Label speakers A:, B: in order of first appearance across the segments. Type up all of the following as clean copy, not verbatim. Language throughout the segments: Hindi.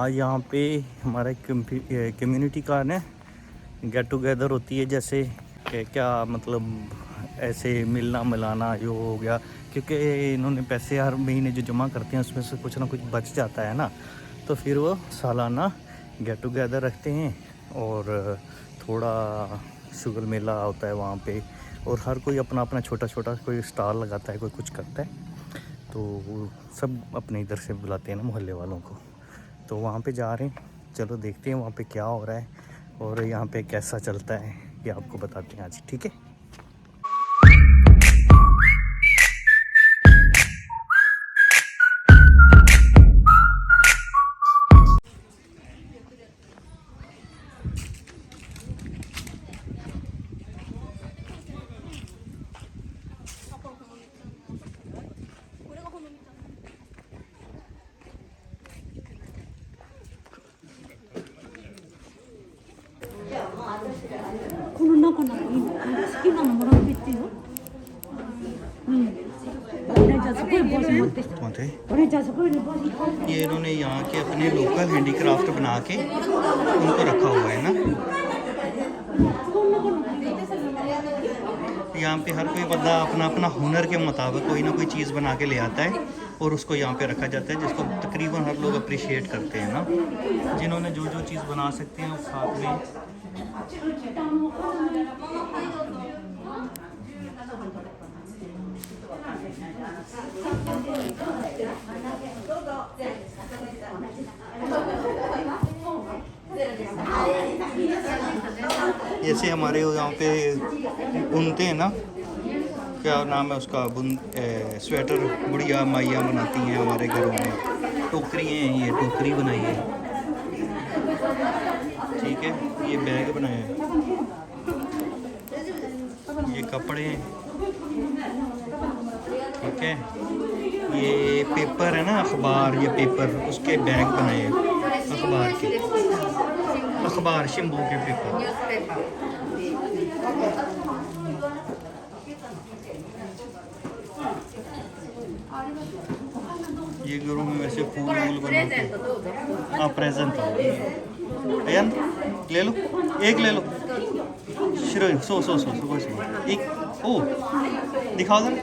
A: आज यहाँ पे हमारा कम्युनिटी का ना गेट टुगेदर होती है, जैसे क्या मतलब ऐसे मिलना मिलाना जो हो गया, क्योंकि इन्होंने पैसे हर महीने जो जमा करते हैं उसमें से कुछ ना कुछ बच जाता है ना, तो फिर वो सालाना गेट टुगेदर रखते हैं और थोड़ा शुगर मेला होता है वहाँ पे, और हर कोई अपना अपना छोटा छोटा कोई स्टॉल लगाता है, कोई कुछ करता है, तो वो सब अपने इधर से बुलाते हैं ना मोहल्ले वालों को, तो वहाँ पे जा रहे हैं। चलो देखते हैं वहाँ पे क्या हो रहा है और यहाँ पे कैसा चलता है, ये आपको बताते हैं आज, ठीक है। ये इन्होंने यहाँ के अपने लोकल हैंडीक्राफ्ट बना के उनको रखा हुआ है ना। यहाँ पे हर कोई बंदा अपना अपना हुनर के मुताबिक कोई ना कोई चीज़ बना के ले आता है और उसको यहाँ पे रखा जाता है, जिसको तकरीबन हर लोग अप्रिशिएट करते हैं ना। जिन्होंने जो जो चीज़ बना सकते हैं उस साथ में जैसे हमारे यहाँ पे बुनते हैं ना, क्या नाम है उसका, स्वेटर गुड़िया माइयाँ बनाती हैं हमारे घरों में, टोकरी हैं, ये टोकरी बनाई है, ठीक है, ये बैग बनाए हैं, ये कपड़े हैं, ठीक है, ये पेपर है ना, अखबार, ये पेपर उसके बैग बनाए हैं, अखबार के, अखबार शिम्बू के पेपर। ये घरों में वैसे फूल वूल बनाते हैं। हाँ प्रेजेंट अयन ले लो, एक ले लो, शिरो सो सो सो सो एक, ओ दिखाओ जरा।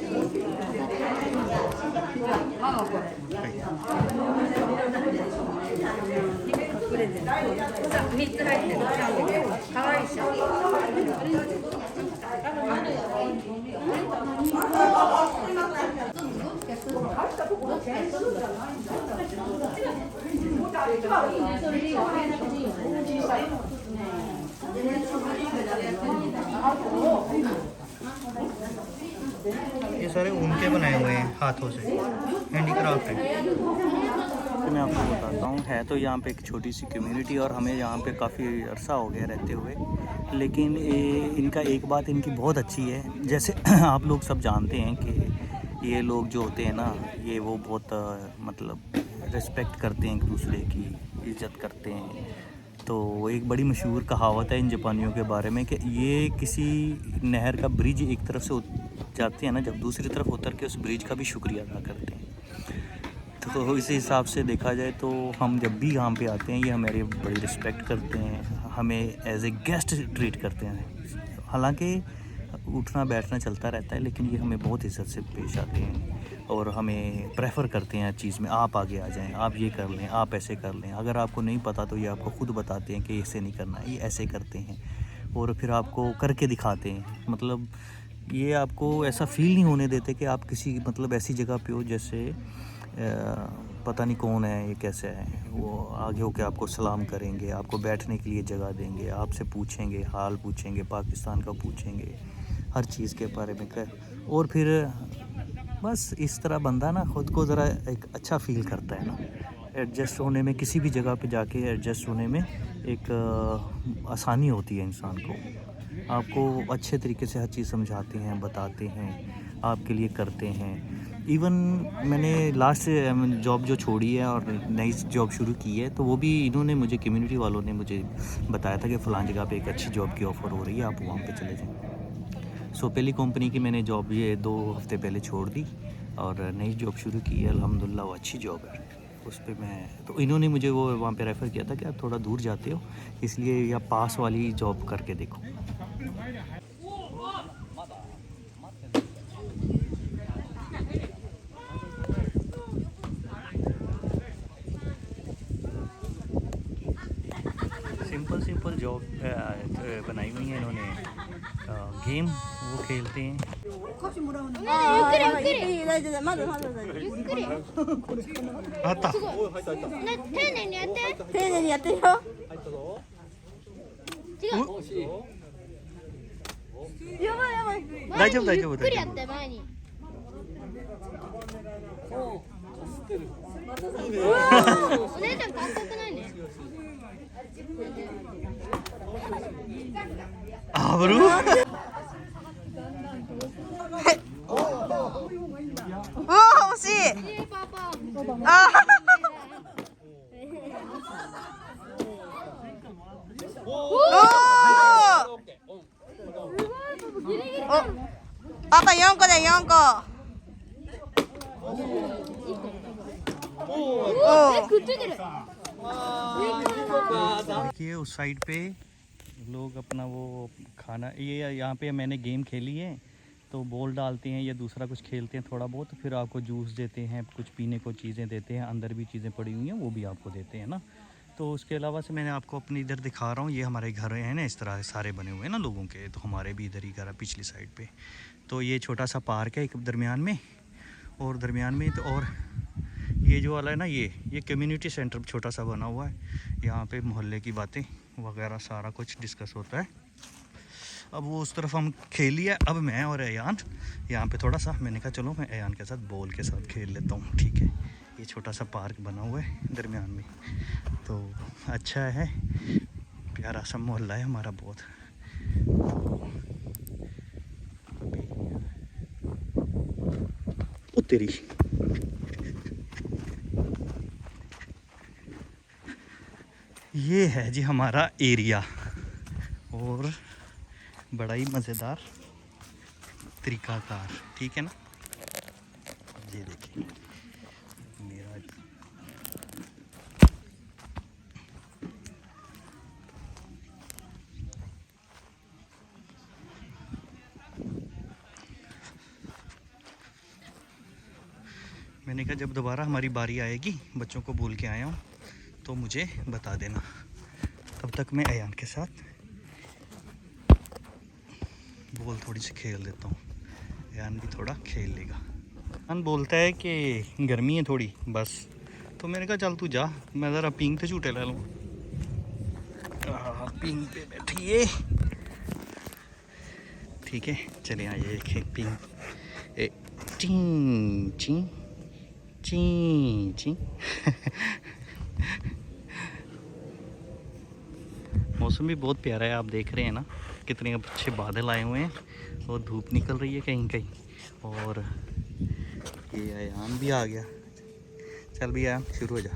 A: ये सारे उनके बनाए हुए हैं हाथों से, हैंडीक्राफ्ट है। तो मैं आपको बताता हूँ, है तो यहाँ पे एक छोटी सी कम्युनिटी और हमें यहाँ पे काफ़ी अरसा हो गया रहते हुए, लेकिन इनका एक बात इनकी बहुत अच्छी है, जैसे आप लोग सब जानते हैं कि ये लोग जो होते हैं ना, ये वो बहुत मतलब रिस्पेक्ट करते हैं, एक दूसरे की इज़्ज़त करते हैं। तो एक बड़ी मशहूर कहावत है इन जापानियों के बारे में कि ये किसी नहर का ब्रिज एक तरफ से जाते हैं ना, जब दूसरी तरफ उतर के उस ब्रिज का भी शुक्रिया अदा करते हैं। तो इस हिसाब से देखा जाए तो हम जब भी यहाँ पे आते हैं, ये हमारी बड़ी रिस्पेक्ट करते हैं, हमें एज ए गेस्ट ट्रीट करते हैं। हालांकि उठना बैठना चलता रहता है, लेकिन ये हमें बहुत इज़्ज़त से पेश आते हैं और हमें प्रेफर करते हैं हर चीज़ में, आप आगे आ जाएं, आप ये कर लें, आप ऐसे कर लें। अगर आपको नहीं पता तो ये आपको खुद बताते हैं कि ऐसे नहीं करना है, ये ऐसे करते हैं, और फिर आपको करके दिखाते हैं। मतलब ये आपको ऐसा फील नहीं होने देते कि आप किसी मतलब ऐसी जगह पे हो जैसे पता नहीं कौन है, ये कैसे है। वो आगे होके आपको सलाम करेंगे, आपको बैठने के लिए जगह देंगे, आपसे पूछेंगे, हाल पूछेंगे, पाकिस्तान का पूछेंगे, हर चीज़ के बारे में और फिर बस इस तरह बंदा ना ख़ुद को ज़रा एक अच्छा फ़ील करता है ना, एडजस्ट होने में, किसी भी जगह पे जाके एडजस्ट होने में एक आसानी होती है इंसान को। आपको अच्छे तरीके से हर चीज़ समझाते हैं, बताते हैं, आपके लिए करते हैं। इवन मैंने लास्ट जॉब जो छोड़ी है और नई जॉब शुरू की है, तो वो भी इन्होंने मुझे, कम्युनिटी वालों ने मुझे बताया था कि फ़लाँ जगह पे एक अच्छी जॉब की ऑफ़र हो रही है, आप वहाँ पे चले जाएँ। सो पहली कंपनी की मैंने जॉब ये 2 हफ़्ते पहले छोड़ दी और नई जॉब शुरू की है, अल्हम्दुलिल्लाह वो अच्छी जॉब है। उस पर मैं तो इन्होंने मुझे वो वहाँ पे रेफ़र किया था कि आप थोड़ा दूर जाते हो, इसलिए या पास वाली जॉब करके देखो। सिंपल सिंपल जॉब बनाई हुई है इन्होंने। गेम वो खेलते हैं।
B: いい大丈夫まだまだ大丈夫
C: ゆっくり。
A: あった。
C: すごい。ね、丁寧にやって。
B: 丁寧にやってるよ
C: 違う。
B: やばいやばい
A: 大丈夫大丈夫
C: ゆっくりやって前に。お姉ちゃん感覚ないね。
A: あぶる。
B: うわ惜しい
C: パパ。
B: あパパ4個だ4個
C: くっついてる。
A: देखिए उस साइड पे लोग अपना वो खाना ये यहाँ पे मैंने गेम खेली है तो बॉल डालते हैं या दूसरा कुछ खेलते हैं थोड़ा बहुत, फिर आपको जूस देते हैं, कुछ पीने को चीज़ें देते हैं, अंदर भी चीज़ें पड़ी हुई हैं वो भी आपको देते हैं ना। तो उसके अलावा से मैंने आपको अपनी इधर दिखा रहा हूँ, ये हमारे घर हैं ना इस तरह सारे बने हुए हैं ना लोगों के, तो हमारे भी इधर ही घर है पिछली साइड पे। तो ये छोटा सा पार्क है एक दरमियान में, और दरमियान में तो और ये जो वाला है ना ये कम्युनिटी सेंटर छोटा सा बना हुआ है, यहाँ पे मोहल्ले की बातें वगैरह सारा कुछ डिस्कस होता है। अब वो उस तरफ हम खेल लिया, अब मैं और अयान यहाँ पे थोड़ा सा, मैंने कहा चलो मैं अयान के साथ बॉल के साथ खेल लेता हूँ, ठीक है। ये छोटा सा पार्क बना हुआ है दरमियान में, तो अच्छा है, प्यारा सा मोहल्ला है हमारा बहुत। ओ तेरी ये है जी हमारा एरिया, और बड़ा ही मज़ेदार तरीक़ाकार, ठीक है ना। ये देखिए मेरा मैंने कहा जब दोबारा हमारी बारी आएगी, बच्चों को बोल के आया हूँ, तो मुझे बता देना, तब तक मैं अयान के साथ बॉल थोड़ी सी खेल देता हूँ, अयान भी थोड़ा खेल लेगा। अयान बोलता है कि गर्मी है थोड़ी बस, तो मैंने कहा चल तू जा, मैं ज़रा पिंग से झूटे ले लूँ। पिंग पे बैठिए, ठीक है, चले आइए एक पिंग ए ची ची ची ची। मौसम भी बहुत प्यारा है, आप देख रहे हैं ना कितने अच्छे बादल आए हुए हैं और धूप निकल रही है कहीं कहीं, और ये अयान भी आ गया। चल भी आया, शुरू हो जा।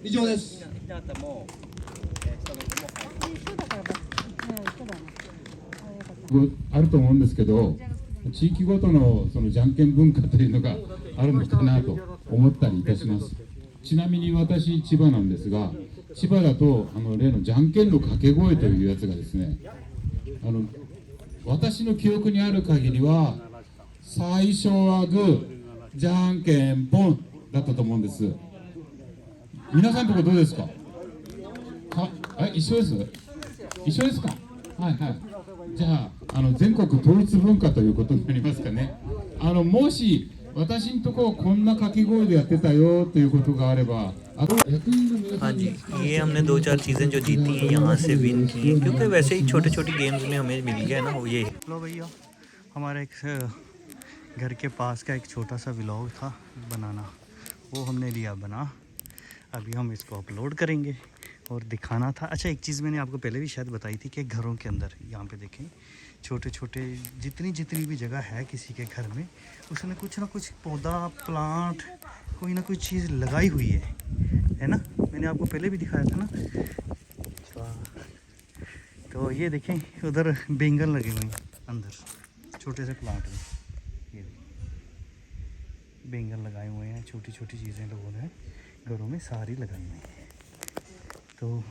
D: 以上です。あると思うんですけど、地域ごとのそのじゃんけん文化というのがあるのかなと思ったりいたします。ちなみに私千葉なんですが、千葉だと例のじゃんけんの掛け声というやつがですね、私の記憶にある限りは最初はグー、じゃんけんポンだったと思うんです。皆さんのところどうですか？一緒です？一緒ですか？はいはい。じゃあ、全国統一文化ということになりますかね。もし私のところこんな掛け声でやってたよということがあれば、
A: हाँ जी, ये हमने 2-4 चीज़ें जो जीती हैं यहाँ से विन की हैं, क्योंकि वैसे ही छोटे छोटे गेम्स में हमें मिल गया है ना वो ये। लो भैया हमारा एक घर के पास का एक छोटा सा व्लॉग था बनाना, वो हमने लिया बना। अभी हम इसको अपलोड करेंगे और दिखाना था। अच्छा, एक चीज़ मैंने आपको पहले भी शायद बताई थी कि घरों के अंदर यहाँ पे देखें छोटे छोटे जितनी भी जगह है किसी के घर में, उसने कुछ ना कुछ पौधा प्लांट कोई ना कोई चीज़ लगाई हुई है ना। मैंने आपको पहले भी दिखाया था ना। तो ये देखें उधर बैंगन लगे हुए हैं अंदर छोटे से प्लांट में। ये बैंगन लगाए हुए हैं, छोटी छोटी चीज़ें लोगों ने घरों में सारी लगाई हुई हैं। तो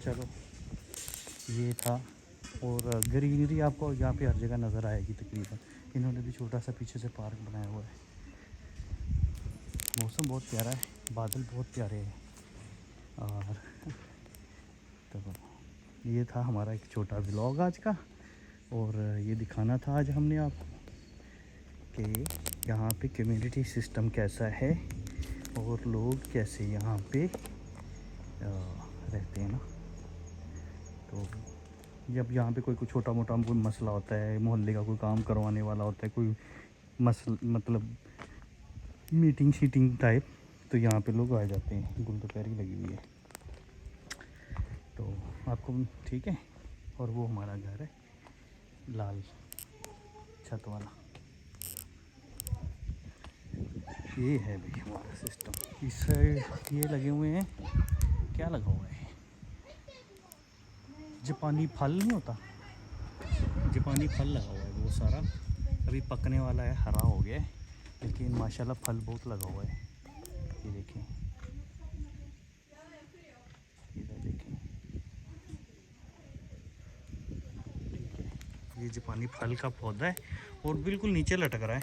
A: चलो ये था। और ग्रीनरी आपको यहाँ पे हर जगह नज़र आएगी तकरीबन। इन्होंने भी छोटा सा पीछे से पार्क बनाया हुआ है। मौसम बहुत प्यारा है, बादल बहुत प्यारे हैं। और तो ये था हमारा एक छोटा व्लॉग आज का, और ये दिखाना था आज हमने आपको कि यहाँ पे कम्युनिटी सिस्टम कैसा है और लोग कैसे यहाँ पे रहते हैं ना। तो जब यहाँ पे कोई छोटा मोटा कोई मसला होता है, मोहल्ले का कोई काम करवाने वाला होता है, कोई मतलब मीटिंग शीटिंग टाइप, तो यहाँ पे लोग आ जाते हैं। गुलदोपहरी लगी हुई है तो आपको ठीक है। और वो हमारा घर है लाल छत वाला। ये है भाई हमारा सिस्टम। इस साइड ये लगे हुए हैं, क्या लगा हुआ है, जापानी फल नहीं होता, जापानी फल लगा हुआ है वो सारा। अभी पकने वाला है, हरा हो गया है, लेकिन माशाल्लाह फल बहुत लगा हुआ है। ये देखें, इधर देखें, ठीक है। ये जापानी फल का पौधा है और बिल्कुल नीचे लटक रहा है।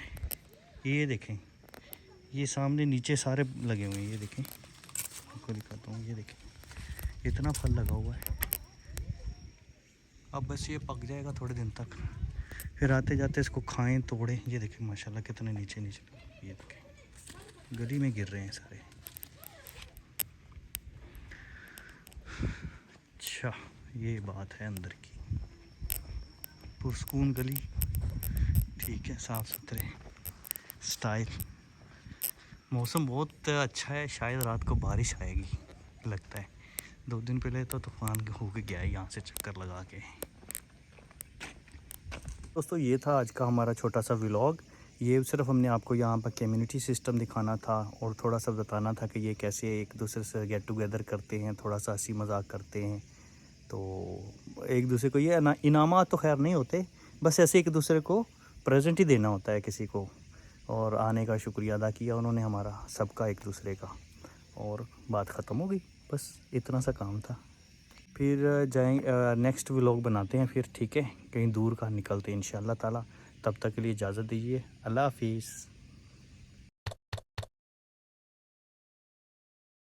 A: ये देखें, ये सामने नीचे सारे लगे हुए हैं। ये देखें, आपको दिखाता हूँ। ये देखें इतना फल लगा हुआ है। अब बस ये पक जाएगा थोड़े दिन तक, फिर आते जाते इसको खाएं तोड़ें। ये देखें माशाल्लाह कितने नीचे नीचे, ये देखें गली में गिर रहे हैं सारे। अच्छा, ये बात है अंदर की। पुरस्कून गली, ठीक है, साफ़ सुथरे स्टाइल। मौसम बहुत अच्छा है, शायद रात को बारिश आएगी लगता है। 2 दिन पहले तो तूफ़ान होके गया है यहाँ से चक्कर लगा के। दोस्तों ये था आज का हमारा छोटा सा व्लॉग। ये सिर्फ हमने आपको यहाँ पर कम्युनिटी सिस्टम दिखाना था और थोड़ा सा बताना था कि ये कैसे एक दूसरे से गेट टुगेदर करते हैं, थोड़ा सा हंसी मजाक करते हैं। तो एक दूसरे को ये इनामात तो खैर नहीं होते, बस ऐसे एक दूसरे को प्रेजेंट ही देना होता है किसी को। और आने का शुक्रिया अदा किया उन्होंने हमारा सबका एक दूसरे का, और बात ख़त्म हो गई। बस इतना सा काम था। फिर नेक्स्ट व्लॉग बनाते हैं फिर, ठीक है, कहीं दूर का निकलते हैं इंशाल्लाह ताला। तब तक के लिए इजाज़त दीजिए। अल्लाह हाफिज़।